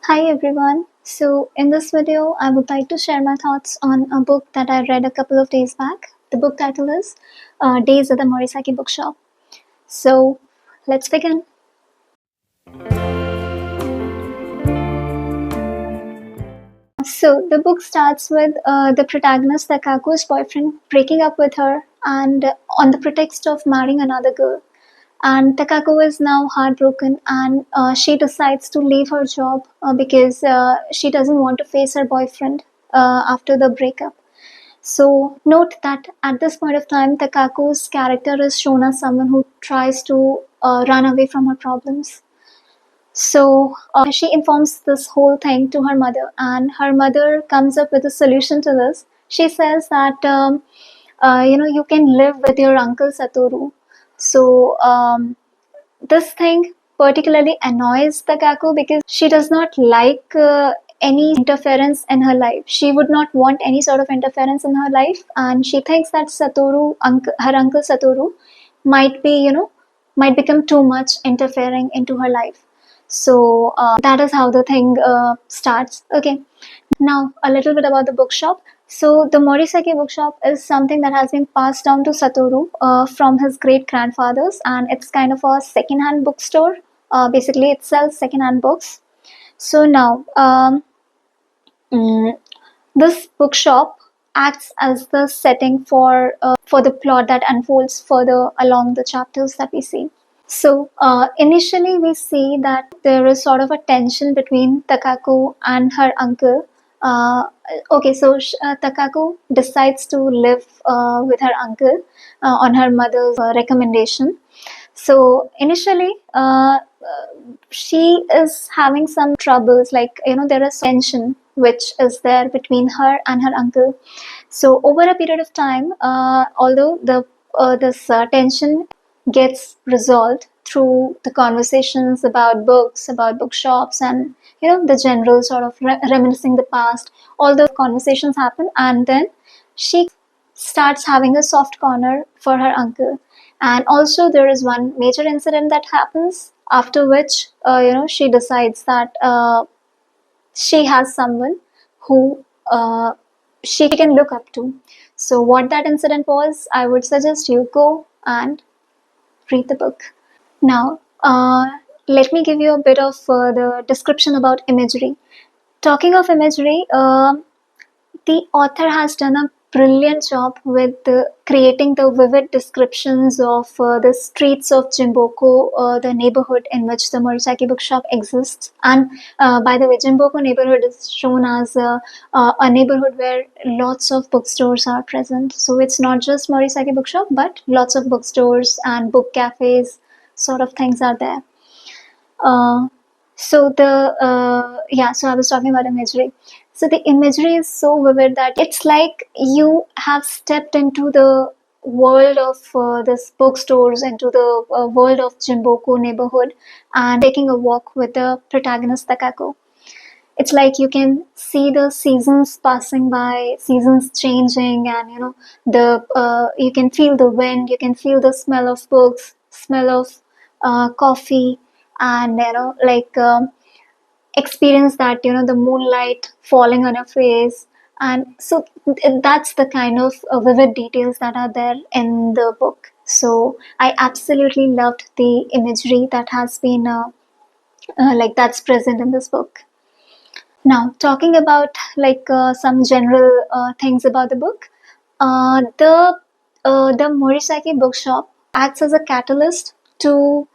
Hi everyone. So in this video, I would like to share my thoughts on a book that I read a couple of days back. The book title is Days at the Morisaki Bookshop. So let's begin. So the book starts with the protagonist Takako's boyfriend breaking up with her and on the pretext of marrying another girl. And Takako is now heartbroken and she decides to leave her job because she doesn't want to face her boyfriend after the breakup. So note that at this point of time, Takako's character is shown as someone who tries to run away from her problems. So she informs this whole thing to her mother, and her mother comes up with a solution to this. She says that you can live with your uncle Satoru. So this thing particularly annoys Takako because she does not like any interference in her life. She would not want any sort of interference in her life, and she thinks that her uncle Satoru, might be, might become too much interfering into her life. So that is how the thing starts. Okay, now a little bit about the bookshop. So the Morisaki bookshop is something that has been passed down to Satoru from his great grandfathers, and it's kind of a second-hand bookstore. Basically, it sells second-hand books. So now, mm, this bookshop acts as the setting for the plot that unfolds further along the chapters that we see. So initially, we see that there is sort of a tension between Takako and her uncle. Uh, okay, so Takako decides to live with her uncle on her mother's recommendation. So initially, she is having some troubles, like there is tension which is there between her and her uncle. So over a period of time, although the this tension gets resolved through the conversations about books, about bookshops, and the general sort of reminiscing the past. All the conversations happen, and then she starts having a soft corner for her uncle. And also, there is one major incident that happens after which she decides that she has someone who she can look up to. So, what that incident was, I would suggest you go and read the book. Now, let me give you a bit of the description about imagery. Talking of imagery, the author has done a brilliant job with creating the vivid descriptions of the streets of Jimboko, the neighborhood in which the Morisaki bookshop exists. And by the way, Jimboko neighborhood is shown as a neighborhood where lots of bookstores are present. So it's not just Morisaki bookshop, but lots of bookstores and book cafes, sort of things are there. Uh, so I was talking about imagery. So the imagery is so vivid that it's like you have stepped into the world of this bookstores, into the world of Jimboko neighborhood, and taking a walk with the protagonist Takako. It's like you can see the seasons passing by, seasons changing, and the you can feel the wind, you can feel the smell of books, smell of coffee, and experience that the moonlight falling on your face. And so that's the kind of vivid details that are there in the book. So I absolutely loved the imagery that has been that's present in this book. Now, talking about some general things about the book, the Morisaki bookshop acts as a catalyst to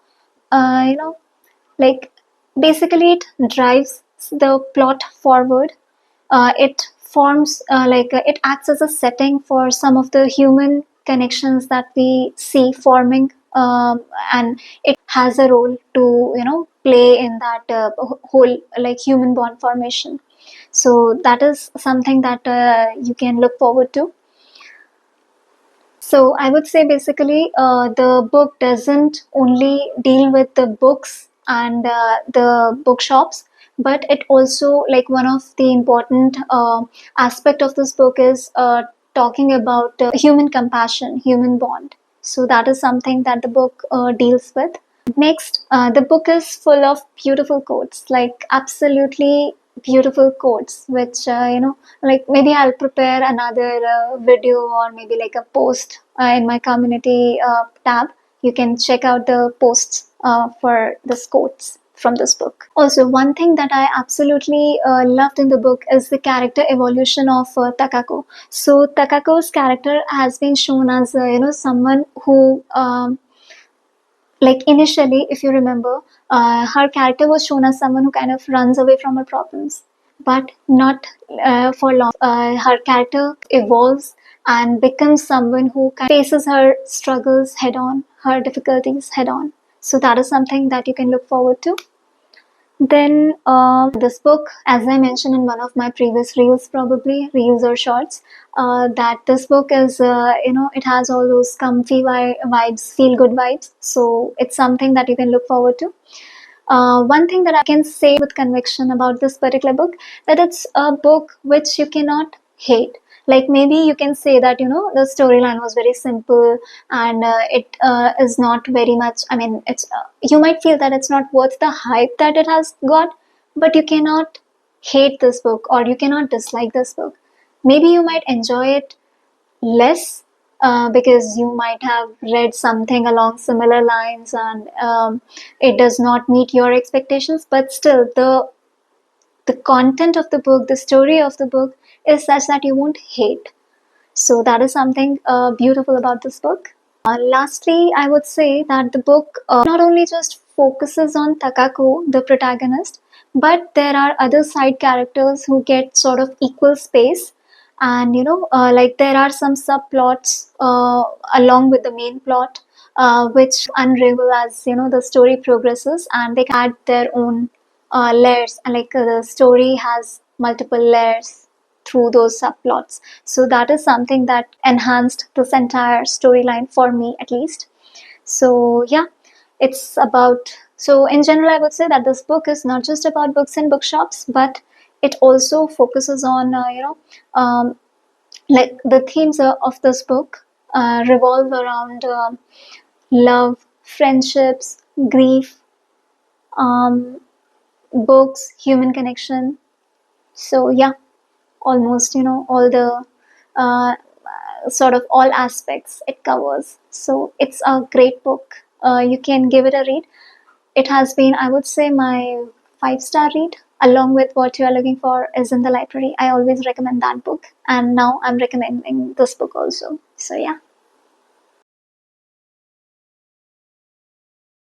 you know like basically it drives the plot forward. It forms it acts as a setting for some of the human connections that we see forming, and it has a role to play in that whole like human bond formation. So that is something that you can look forward to. So I would say basically the book doesn't only deal with the books and the bookshops, but it also, like, one of the important aspect of this book is talking about human compassion, human bond. So that is something that the book deals with. Next, the book is full of beautiful quotes, like absolutely beautiful quotes, which, like maybe I'll prepare another video or maybe like a post in my community tab. You can check out the posts for this quotes from this book. Also, one thing that I absolutely loved in the book is the character evolution of Takako. So Takako's character has been shown as someone who like initially, if you remember, her character was shown as someone who kind of runs away from her problems, but not for long. Her character evolves and becomes someone who kind of faces her struggles head on, her difficulties head on. So that is something that you can look forward to. Then this book, as I mentioned in one of my previous reels, probably reels or shorts, that this book is, it has all those comfy vibes, feel good vibes. So it's something that you can look forward to. One thing that I can say with conviction about this particular book, that it's a book which you cannot hate. Like maybe you can say that the storyline was very simple and it is not very much. I mean, it's you might feel that it's not worth the hype that it has got, but you cannot hate this book or you cannot dislike this book. Maybe you might enjoy it less because you might have read something along similar lines and it does not meet your expectations, but still the content of the book, the story of the book is such that you won't hate. So that is something beautiful about this book. Lastly, I would say that the book not only just focuses on Takako, the protagonist, but there are other side characters who get sort of equal space. And like there are some subplots along with the main plot, which unravel as the story progresses, and they add their own layers. And like the story has multiple layers through those subplots. So that is something that enhanced this entire storyline for me, at least. So yeah, it's about. So in general, I would say that this book is not just about books in bookshops, but it also focuses on like the themes of this book revolve around love, friendships, grief, um, books, human connection. So yeah, almost all the uh, sort of all aspects it covers. So it's a great book. You can give it a read. It has been, I would say, my 5-star read. Along with What You Are Looking For Is in the Library, I always recommend that book, and now I'm recommending this book also. So yeah.